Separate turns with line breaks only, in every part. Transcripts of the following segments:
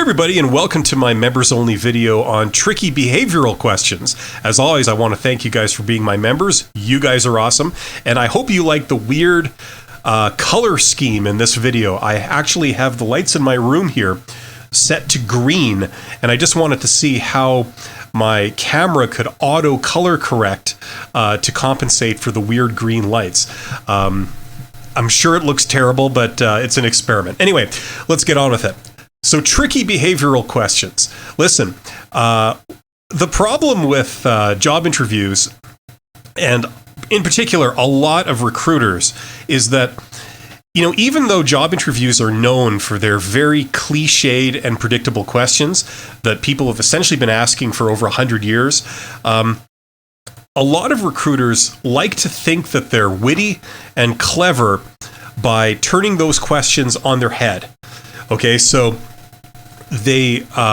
everybody, and welcome to my members-only video on tricky behavioral questions. As always, I want to thank you guys for being my members. You guys are awesome, and I hope you like the weird color scheme in this video. I actually have the lights in my room here set to green, and I just wanted to see how my camera could auto color correct to compensate for the weird green lights. I'm sure it looks terrible, but it's an experiment. Anyway, let's get on with it. So, tricky behavioral questions. Listen, the problem with job interviews, and in particular, a lot of recruiters, is that, you know, even though job interviews are known for their very cliched and predictable questions that people have essentially been asking for over 100 years, a lot of recruiters like to think that they're witty and clever by turning those questions on their head. Okay, so they're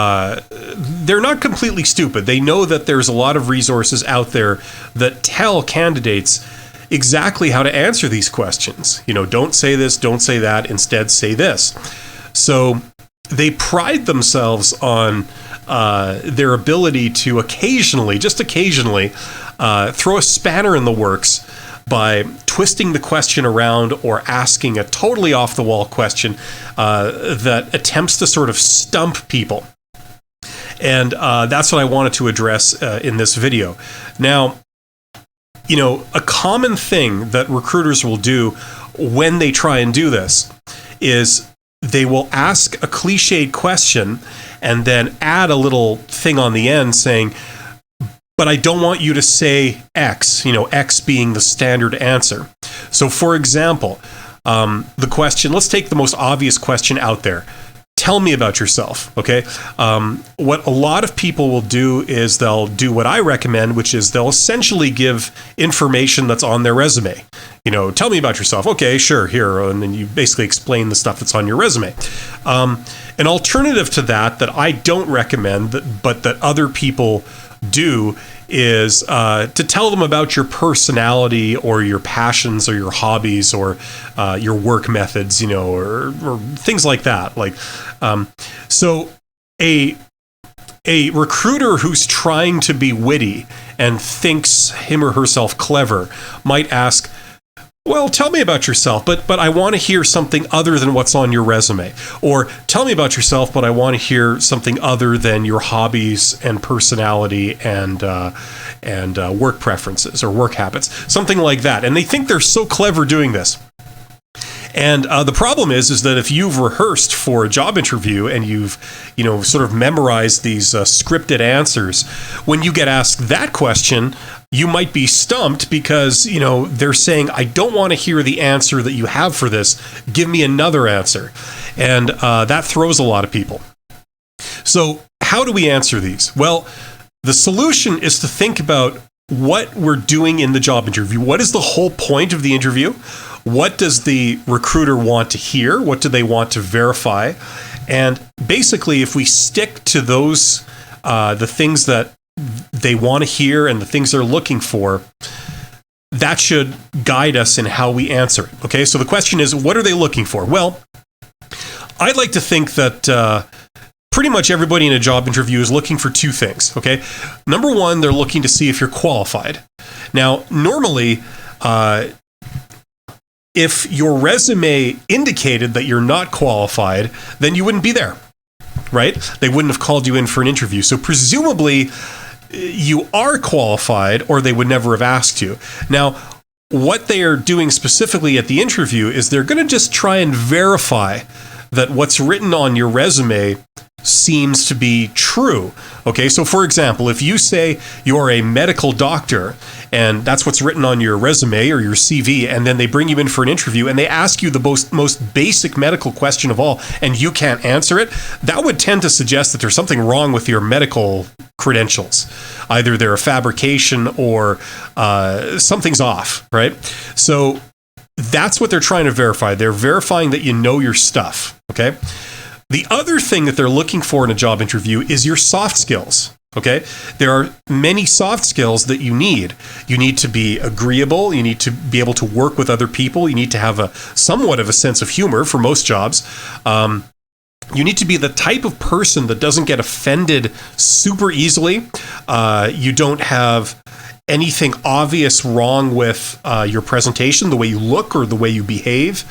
not completely stupid. They know that there's a lot of resources out there that tell candidates exactly how to answer these questions. You know, don't say this, don't say that, instead say this. So they pride themselves on their ability to occasionally, just occasionally, throw a spanner in the works by twisting the question around or asking a totally off-the-wall question that attempts to sort of stump people. And that's what I wanted to address in this video. Now, you know, a common thing that recruiters will do when they try and do this is they will ask a cliched question and then add a little thing on the end saying, but I don't want you to say X, you know, X being the standard answer. So for example, the question, let's take the most obvious question out there. Tell me about yourself, okay? What a lot of people will do is they'll do what I recommend, which is they'll essentially give information that's on their resume. You know, tell me about yourself. Okay, sure, here. And then you basically explain the stuff that's on your resume. An alternative to that I don't recommend, but that other people do, is to tell them about your personality or your passions or your hobbies or your work methods, you know, or things like that. Like, so a recruiter who's trying to be witty and thinks him or herself clever might ask, well, tell me about yourself, but I want to hear something other than what's on your resume. Or tell me about yourself, but I want to hear something other than your hobbies and personality and work preferences or work habits, something like that. And they think they're so clever doing this. And the problem is that if you've rehearsed for a job interview and you've, you know, sort of memorized these scripted answers, when you get asked that question, you might be stumped because, you know, they're saying, I don't want to hear the answer that you have for this. Give me another answer. And that throws a lot of people. So how do we answer these? Well, the solution is to think about what we're doing in the job interview. What is the whole point of the interview? What does the recruiter want to hear? What do they want to verify? And basically, if we stick to those, the things that they want to hear and the things they're looking for, that should guide us in how we answer it. Okay, so the question is, what are they looking for? Well, I'd like to think that pretty much everybody in a job interview is looking for two things. Okay, number one, they're looking to see if you're qualified. Now, normally, if your resume indicated that you're not qualified, then you wouldn't be there, right? They wouldn't have called you in for an interview. So presumably you are qualified, or they would never have asked you. Now, what they are doing specifically at the interview is they're going to just try and verify that what's written on your resume seems to be true. Okay, so for example, if you say you're a medical doctor and that's what's written on your resume or your CV, and then they bring you in for an interview and they ask you the most basic medical question of all and you can't answer it, that would tend to suggest that there's something wrong with your medical credentials. Either they're a fabrication or something's off, right? So that's what they're trying to verify. They're verifying that you know your stuff, okay? The other thing that they're looking for in a job interview is your soft skills, okay? There are many soft skills that you need. You need to be agreeable. You need to be able to work with other people. You need to have somewhat of a sense of humor for most jobs. You need to be the type of person that doesn't get offended super easily. You don't have anything obvious wrong with your presentation, the way you look or the way you behave.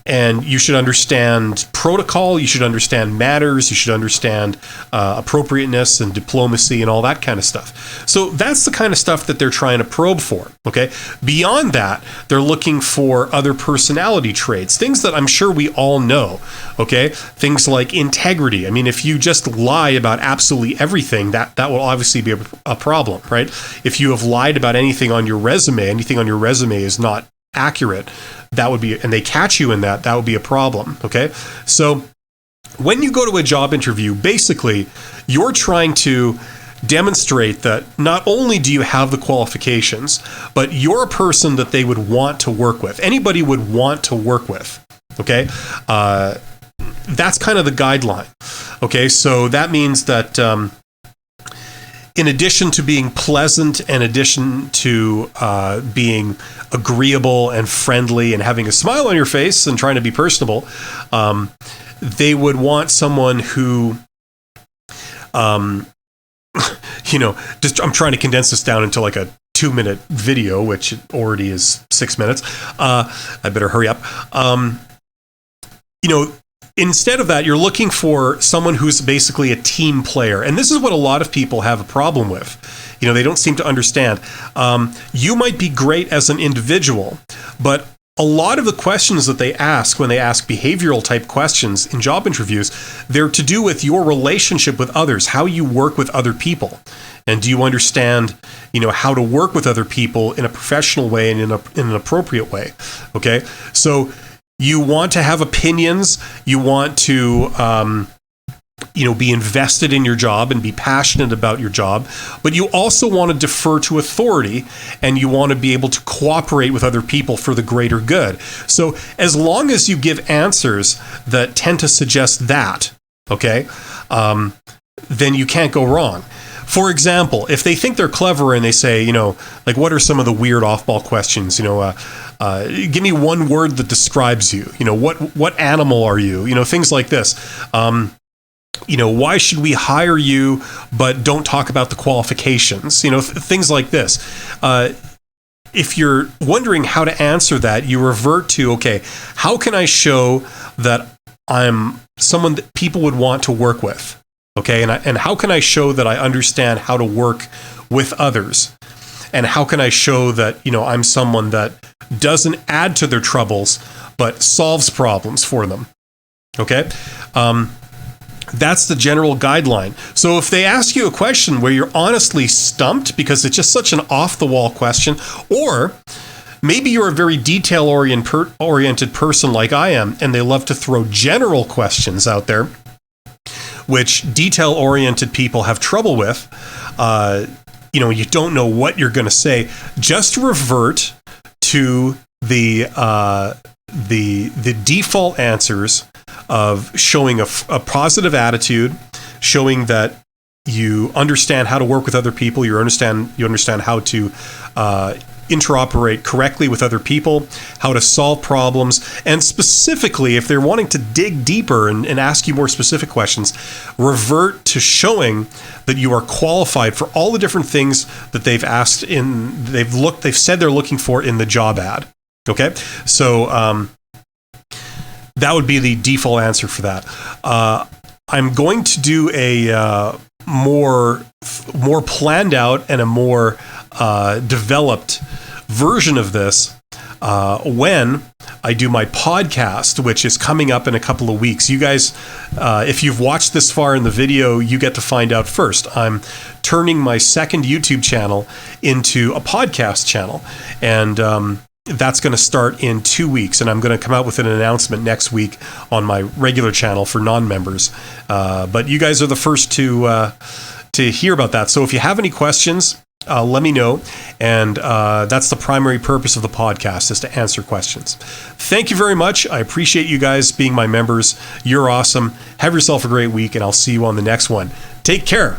And you should understand protocol, you should understand manners, you should understand appropriateness and diplomacy and all that kind of stuff. So that's the kind of stuff that they're trying to probe for, okay? Beyond that, they're looking for other personality traits, things that I'm sure we all know, okay? Things like integrity. I mean, if you just lie about absolutely everything, that will obviously be a problem, right? If you have lied about anything on your resume is not accurate, that would be, and they catch you in that would be a problem, okay? So when you go to a job interview, basically, you're trying to demonstrate that not only do you have the qualifications, but you're a person that they would want to work with. Anybody would want to work with, okay? That's kind of the guideline, okay? So that means that in addition to being pleasant, in addition to being agreeable and friendly and having a smile on your face and trying to be personable, they would want someone who, just I'm trying to condense this down into like a 2-minute video, which already is 6 minutes. I better hurry up. Instead of that, you're looking for someone who's basically a team player. And this is what a lot of people have a problem with. They don't seem to understand. You might be great as an individual, but a lot of the questions that they ask when they ask behavioral type questions in job interviews, they're to do with your relationship with others, how you work with other people. And do you understand, how to work with other people in a professional way and in an appropriate way? Okay. So you want to have opinions. You want to, be invested in your job and be passionate about your job. But you also want to defer to authority, and you want to be able to cooperate with other people for the greater good. So as long as you give answers that tend to suggest that, okay, then you can't go wrong. For example, if they think they're clever and they say, what are some of the weird off-ball questions? Give me one word that describes you. What animal are you? Things like this. Why should we hire you, but don't talk about the qualifications? Things like this. If you're wondering how to answer that, you revert to, okay, how can I show that I'm someone that people would want to work with? Okay, and how can I show that I understand how to work with others? And how can I show that, I'm someone that doesn't add to their troubles, but solves problems for them? Okay? That's the general guideline. So if they ask you a question where you're honestly stumped because it's just such an off-the-wall question, or maybe you're a very detail-oriented person like I am, and they love to throw general questions out there, which detail-oriented people have trouble with, you don't know what you're going to say, just revert to the default answers of showing a positive attitude, showing that you understand how to work with other people, you understand how to interoperate correctly with other people, how to solve problems, and specifically, if they're wanting to dig deeper and ask you more specific questions, revert to showing that you are qualified for all the different things that they've said they're looking for in the job ad. Okay, so that would be the default answer for that. I'm going to do a more planned out and a more developed version of this when I do my podcast, which is coming up in a couple of weeks. You guys, if you've watched this far in the video, you get to find out first. I'm turning my second YouTube channel into a podcast channel, and that's going to start in 2 weeks, and I'm going to come out with an announcement next week on my regular channel for non-members. But you guys are the first to hear about that. So if you have any questions, let me know. And that's the primary purpose of the podcast, is to answer questions. Thank you very much. I appreciate you guys being my members. You're awesome. Have yourself a great week, and I'll see you on the next one. Take care.